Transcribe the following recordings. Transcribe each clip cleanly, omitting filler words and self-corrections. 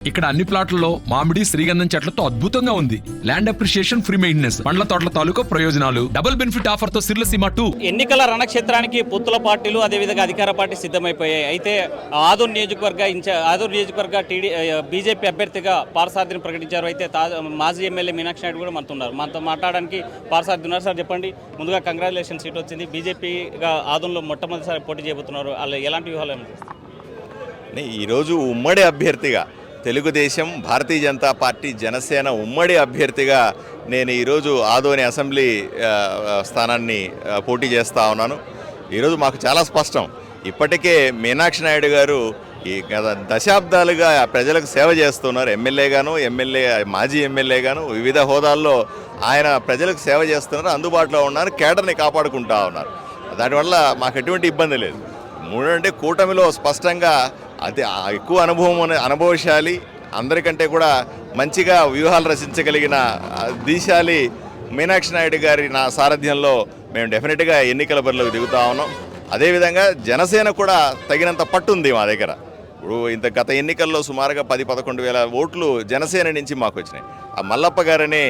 ఇక్కడ అన్ని ప్లాట్లలో మామిడి శ్రీగంధం చెట్లతో అద్భుతంగా ఉంది. ల్యాండ్ అప్రిషియేషన్, ఫ్రీ మెయింటెనెన్స్, పండ్ల తోటల తాలూకా ప్రయోజనాలు, డబుల్ బెనిఫిట్ ఆఫర్ తో సిర్లసీమ 2. ఎన్నికల రణక్షేత్రానికి పొత్తుల పార్టీలు అదేవిధంగా అధికార పార్టీ సిద్ధమైపోయాయి. అయితే ఆదూర్ నియోజకవర్గ బీజేపీ అభ్యర్థిగా పార్సార్థిని ప్రకటించారు. అయితే మాజీ ఎమ్మెల్యే మీనాక్షి నాయుడు కూడా మనతో మాట్లాడడానికి పార్సార్థి ఉన్నారు. సార్ చెప్పండి, ముందుగా కంగ్రాచులేషన్, సీట్ వచ్చింది. బీజేపీగా ఆదూర్లో మొట్టమొదటిసారి పోటీ చేయబోతున్నారు. అలా ఎలాంటి వ్యూహాలు ఏమైనా? ఈరోజు ఉమ్మడి అభ్యర్థిగా తెలుగుదేశం, భారతీయ జనతా పార్టీ, జనసేన ఉమ్మడి అభ్యర్థిగా నేను ఈరోజు ఆదోని అసెంబ్లీ స్థానాన్ని పోటీ చేస్తూ ఉన్నాను. ఈరోజు మాకు చాలా స్పష్టం, ఇప్పటికే మీనాక్షి నాయుడు గారు ఈ గత దశాబ్దాలుగా ప్రజలకు సేవ చేస్తున్నారు. మాజీ ఎమ్మెల్యేగాను వివిధ హోదాల్లో ఆయన ప్రజలకు సేవ చేస్తున్నారు, అందుబాటులో ఉన్నారు, కేడర్ని కాపాడుకుంటూ ఉన్నారు. దానివల్ల మాకు ఎటువంటి ఇబ్బంది లేదు. మూడంటే కూటమిలో స్పష్టంగా అది ఎక్కువ అనుభవశాలి, అందరికంటే కూడా మంచిగా వ్యూహాలు రచించగలిగిన దీశాలి మీనాక్షి నాయుడు గారి నా సారథ్యంలో మేము డెఫినెట్గా ఎన్నికల బరిలోకి దిగుతా ఉన్నాం. అదేవిధంగా జనసేన కూడా తగినంత పట్టు ఉంది మా దగ్గర. ఇప్పుడు గత ఎన్నికల్లో సుమారుగా 10-11 వేల ఓట్లు జనసేన నుంచి మాకు వచ్చినాయి. ఆ మల్లప్ప గారని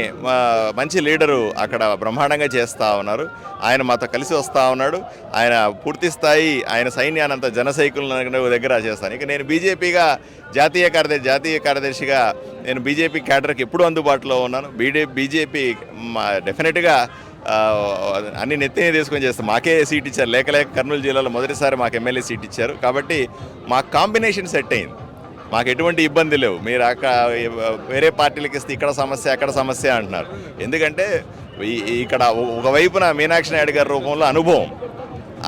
మంచి లీడరు అక్కడ బ్రహ్మాండంగా చేస్తూ ఉన్నారు. ఆయన మాతో కలిసి వస్తూ ఉన్నాడు. ఆయన పూర్తి స్థాయి ఆయన సైన్యానంత జన సైకుల దగ్గర చేస్తాను. ఇక నేను జాతీయ కార్యదర్శిగా నేను బీజేపీ క్యాడర్కి ఎప్పుడూ అందుబాటులో ఉన్నాను. బీజేపీ డెఫినెట్గా అన్ని నెత్తినే తీసుకొని చేస్తాం. మాకే సీట్ ఇచ్చారు, లేక కర్నూలు జిల్లాలో మొదటిసారి మాకు ఎమ్మెల్యే సీట్ ఇచ్చారు. కాబట్టి మా కాంబినేషన్ సెట్ అయింది, మాకు ఎటువంటి ఇబ్బంది లేవు. మీరు వేరే పార్టీలకు ఇస్తే ఇక్కడ సమస్య అక్కడ సమస్య అంటున్నారు. ఎందుకంటే ఇక్కడ ఒకవైపున మీనాక్షి నాయుడు గారి రూపంలో అనుభవం,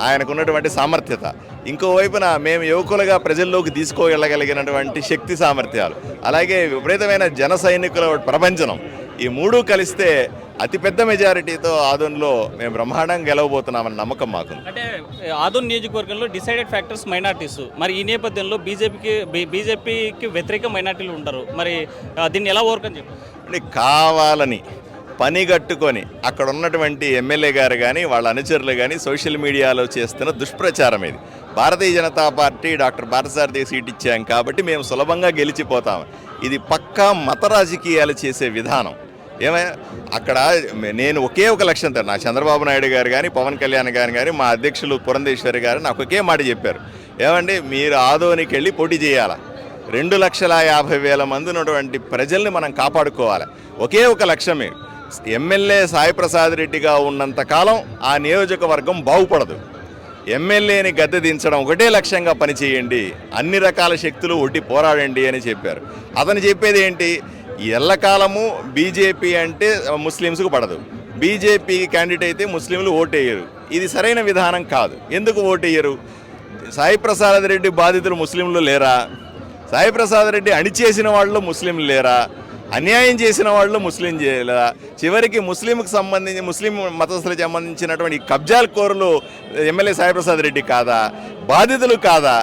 ఆయనకున్నటువంటి సామర్థ్యత, ఇంకోవైపున మేము యువకులుగా ప్రజల్లోకి తీసుకువెళ్ళగలిగినటువంటి శక్తి సామర్థ్యాలు, అలాగే విపరీతమైన జన సైనికుల ప్రభంజనం, ఈ మూడు కలిస్తే అతిపెద్ద మెజారిటీతో ఆదోన్లో మేము బ్రహ్మాండంగా గెలవబోతున్నామన్న నమ్మకం మాకు. అంటే ఆదోన్ నియోజకవర్గంలో డిసైడెడ్ ఫ్యాక్టర్స్ మైనార్టీస్, మరి ఈ నేపథ్యంలో బీజేపీకి వ్యతిరేక మైనార్టీలు ఉంటారు. మరి దీన్ని ఎలా ఓవర్కమ్ చెప్పండి? కావాలని పనిగట్టుకొని అక్కడ ఉన్నటువంటి ఎమ్మెల్యే గారు కానీ వాళ్ళ అనుచరులు కానీ సోషల్ మీడియాలో చేస్తున్న దుష్ప్రచారం ఇది. Bharatiya Janata party doctor పార్థసారథికి seat ఇచ్చాం కాబట్టి మేము సులభంగా గెలిచిపోతాం. ఇది పక్కా మత రాజకీయాలు చేసే విధానం. ఏమైనా అక్కడ నేను ఒకే ఒక లక్ష్యంతో, నా చంద్రబాబు నాయుడు గారు కానీ పవన్ కళ్యాణ్ గారు కానీ మా అధ్యక్షులు పురంధేశ్వరి గారు నాకు ఒకే మాట చెప్పారు, ఏమండి మీరు ఆదోనికి వెళ్ళి పోటీ చేయాలా, 2,50,000 మంది ఉన్నటువంటి ప్రజల్ని మనం కాపాడుకోవాలి. ఒకే ఒక లక్ష్యమే, ఎమ్మెల్యే సాయి ప్రసాద్ రెడ్డిగా ఉన్నంతకాలం ఆ నియోజకవర్గం బాగుపడదు. ఎమ్మెల్యేని గద్దె దించడం ఒకటే లక్ష్యంగా పనిచేయండి, అన్ని రకాల శక్తులు ఒడ్డి పోరాడండి అని చెప్పారు. అతను చెప్పేది ఏంటి, ఎల్లకాలము బీజేపీ అంటే ముస్లిమ్స్కు పడదు, బీజేపీ క్యాండిడేట్ అయితే ముస్లింలు ఓటేయరు. ఇది సరైన విధానం కాదు. ఎందుకు ఓటేయరు? సాయి ప్రసాద్ రెడ్డి బాధితులు ముస్లింలు లేరా? సాయి ప్రసాద్ రెడ్డి అణిచేసిన వాళ్ళు ముస్లింలు లేరా? అన్యాయం చేసిన వాళ్ళు ముస్లిం చేయలేదా? చివరికి ముస్లిం మతస్థులకు సంబంధించినటువంటి కబ్జాల కోరులు ఎమ్మెల్యే సాయిప్రసాద్ రెడ్డి కాదా? బాధితులు కాదా?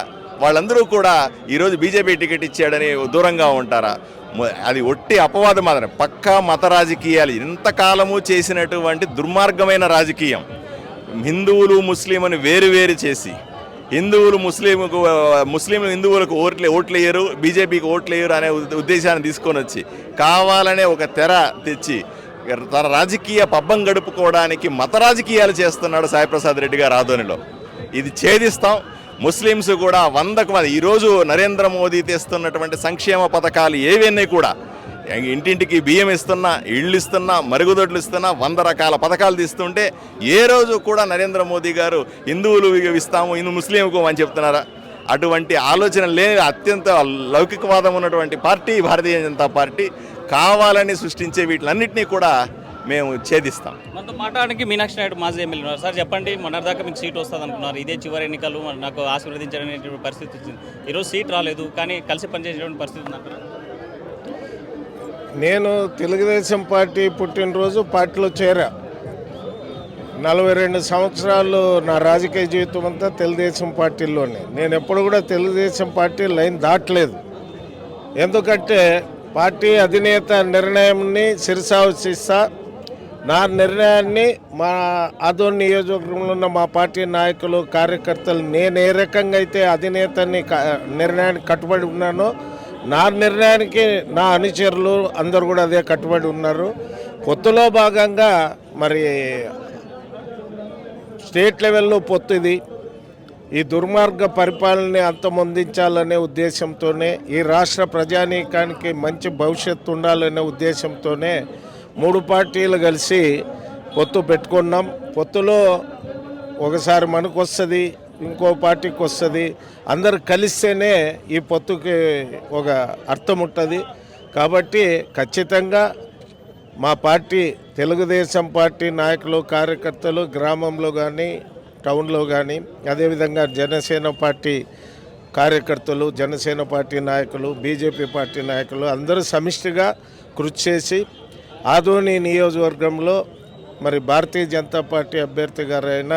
వాళ్ళందరూ కూడా ఈరోజు బీజేపీ టికెట్ ఇచ్చాడని దూరంగా ఉంటారా? అది ఒట్టి అపవాదం మాత్రమే. పక్కా మత రాజకీయాలు ఇంతకాలము చేసినటువంటి దుర్మార్గమైన రాజకీయం. హిందువులు ముస్లింని వేరు చేసి హిందువులకు ఓట్లేయరు, బీజేపీకి ఓట్లేయరు అనే ఉద్దేశాన్ని తీసుకొని వచ్చి కావాలనే ఒక తెర తెచ్చి తన రాజకీయ పబ్బం గడుపుకోవడానికి మత రాజకీయాలు చేస్తున్నాడు సాయిప్రసాద్ రెడ్డి గారు ఆదోనిలో. ఇది ఛేదిస్తాం. ముస్లిమ్స్ కూడా 100కు 100 ఈరోజు నరేంద్ర మోదీ తెస్తున్నటువంటి సంక్షేమ పథకాలు ఏవన్నీ కూడా, ఇంటింటికి బియ్యం ఇస్తున్నా, ఇళ్ళు ఇస్తున్నా, మరుగుదొడ్లు ఇస్తున్నా, 100 రకాల పథకాలు తీస్తుంటే ఏ రోజు కూడా నరేంద్ర మోదీ గారు హిందువులు ఇస్తాము, ముస్లింకు అని చెప్తున్నారా? అటువంటి ఆలోచన లేని అత్యంత లౌకికవాదం ఉన్నటువంటి పార్టీ భారతీయ జనతా పార్టీ. కావాలని సృష్టించే వీటిలన్నింటినీ కూడా మేము ఛేదిస్తాం. మనతో మాట్లాడడానికి మీనాక్షి నాయుడు మాజీ ఎమ్మెల్యే ఉన్నారు. సార్ చెప్పండి, మొన్నటిదాకా మీకు సీట్ వస్తుంది అనుకున్నారు, ఇదే చివరి ఎన్నికలు నాకు ఆశీర్వదించడానికి పరిస్థితి వచ్చింది. ఈరోజు సీట్ రాలేదు, కానీ కలిసి పనిచేసేటువంటి పరిస్థితి ఉందంటారా? నేను తెలుగుదేశం పార్టీ పుట్టినరోజు పార్టీలో చేరా. 42 సంవత్సరాలు నా రాజకీయ జీవితం అంతా తెలుగుదేశం పార్టీలోనే. నేను ఎప్పుడు కూడా తెలుగుదేశం పార్టీ లైన్ దాటలేదు. ఎందుకంటే పార్టీ అధినేత నిర్ణయాన్ని శిరసావహిస్తా. నా నిర్ణయాన్ని మా ఆదోని నియోజకవర్గంలో ఉన్న మా పార్టీ నాయకులు, కార్యకర్తలు, నేను ఏ రకంగా అయితే అధినేతని నిర్ణయానికి కట్టుబడి ఉన్నానో నా నిర్ణయానికి నా అనుచరులు అందరూ కూడా అదే కట్టుబడి ఉన్నారు. పొత్తులో భాగంగా మరి స్టేట్ లెవెల్లో పొత్తు ఇది. ఈ దుర్మార్గ పరిపాలనని అంతమొందించాలనే ఉద్దేశంతోనే, ఈ రాష్ట్ర ప్రజానీకానికి మంచి భవిష్యత్తు ఉండాలనే ఉద్దేశంతోనే 3 పార్టీలు కలిసి పొత్తు పెట్టుకున్నాం. పొత్తులో ఒకసారి మనకు వస్తుంది, ఇంకో పార్టీకి వస్తుంది. అందరు కలిస్తేనే ఈ పొత్తుకి ఒక అర్థం ఉంటుంది. కాబట్టి ఖచ్చితంగా మా పార్టీ తెలుగుదేశం పార్టీ నాయకులు కార్యకర్తలు గ్రామంలో కానీ టౌన్లో కానీ, అదేవిధంగా జనసేన పార్టీ కార్యకర్తలు, జనసేన పార్టీ నాయకులు, బీజేపీ పార్టీ నాయకులు అందరూ సమిష్టిగా కృషి చేసి ఆదోని నియోజకవర్గంలో మరి భారతీయ జనతా పార్టీ అభ్యర్థి గారైన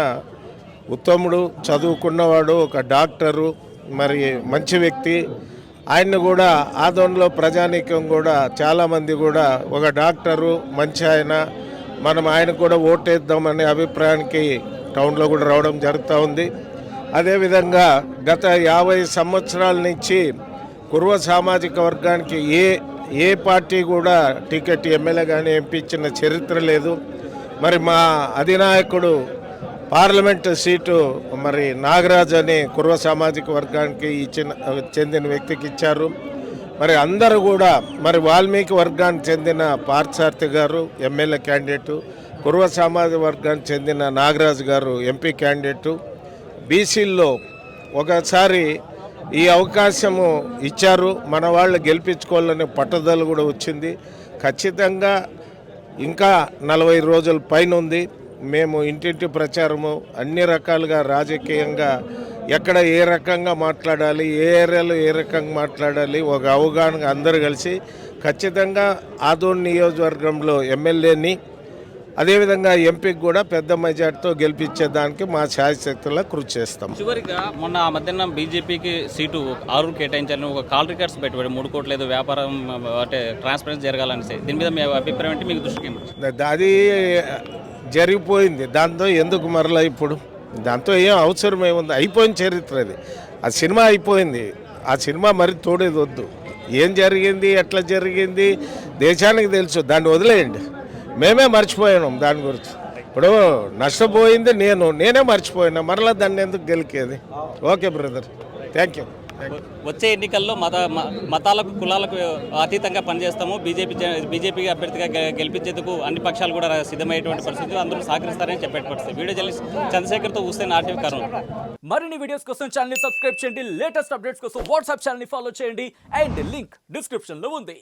ఉత్తముడు, చదువుకున్నవాడు, ఒక డాక్టరు, మరి మంచి వ్యక్తి. ఆయన్ని కూడా ఆదోనిలో ప్రజానీకం కూడా చాలామంది కూడా ఒక డాక్టరు మంచి మనం ఆయనకు కూడా ఓటేద్దామనే అభిప్రాయానికి టౌన్లో కూడా రావడం జరుగుతూ ఉంది. అదేవిధంగా గత 50 సంవత్సరాల నుంచి కుర్వ సామాజిక వర్గానికి ఏ పార్టీ కూడా టికెట్ ఎమ్మెల్యే కానీ ఎంపీ ఇచ్చిన చరిత్ర లేదు. మరి మా అధినాయకుడు పార్లమెంటు సీటు మరి నాగరాజ్ అని కుర్వ సామాజిక వర్గానికి చెందిన వ్యక్తికి ఇచ్చారు. మరి అందరూ కూడా మరి వాల్మీకి వర్గానికి చెందిన పార్థసారథి గారు ఎమ్మెల్యే క్యాండిడేటు, కుర్వ సామాజిక వర్గానికి చెందిన నాగరాజు గారు ఎంపీ క్యాండిడేటు. బీసీల్లో ఒకసారి ఈ అవకాశము ఇచ్చారు, మన వాళ్ళు గెలిపించుకోవాలనే పట్టుదల కూడా వచ్చింది. ఖచ్చితంగా ఇంకా 40 రోజుల పైన ఉంది. మేము ఇంటింటి ప్రచారము అన్ని రకాలుగా రాజకీయంగా ఎక్కడ ఏ రకంగా మాట్లాడాలి, ఏ ఏరియాలో ఏ రకంగా మాట్లాడాలి ఒక అవగాహన అందరూ కలిసి ఖచ్చితంగా ఆదోని నియోజకవర్గంలో ఎమ్మెల్యేని అదేవిధంగా ఎంపీకి కూడా పెద్ద మెజార్టీతో గెలిపించేదానికి మా శాయశక్తులా కృషి చేస్తాం. చివరిగా మొన్న ఆ మధ్యాహ్నం బీజేపీకి సీటు 6 కేటాయించాలని ఒక కాల్ రికార్డ్స్ పెట్టుబడి 3 కోట్లు ఏదో వ్యాపారం అంటే ట్రాన్స్పరెన్సీ జరగాలని, దీని మీద మీ అభిప్రాయం ఏంటి, మీకు దృష్టికి అది జరిగిపోయింది. దాంతో ఎందుకు మరలా ఇప్పుడు దాంతో ఏం అవసరం ఏముంది, అయిపోయిన చరిత్ర అది. ఆ సినిమా అయిపోయింది, ఆ సినిమా మరి తోడేది వద్దు. ఏం జరిగింది, ఎట్లా జరిగింది దేశానికి తెలుసు, దాన్ని వదిలేయండి. మేమే మర్చిపోయాం దాని గురించి. ఇప్పుడు నష్టపోయింది నేనే మర్చిపోయినా, మరలా దాన్ని ఎందుకు గెలికేది. Okay brother, thank you. వచ్చే ఎన్నికల్లో మతాలకు కులాలకు అతీతంగా పనిచేస్తాము. బీజేపీ అభ్యర్థిగా గెలిపించేందుకు అన్ని పక్షాలు కూడా సిద్ధమయ్యేటువంటి పరిస్థితి, అందరూ సహకరిస్తారని చెప్పే పరిస్థితి. వీడియో జర్నలిస్ట్ చంద్రశేఖర్తో హుస్సేన్, RTV కర్నూలు. మరిన్ని వీడియోస్ కోసం ఛానల్ ని సబ్స్క్రైబ్ చేయండి, లేటెస్ట్ అప్డేట్స్ కోసం వాట్సాప్ ఛానల్ ని ఫాలో చేయండి, అండ్ లింక్ డిస్క్రిప్షన్ లో ఉంది.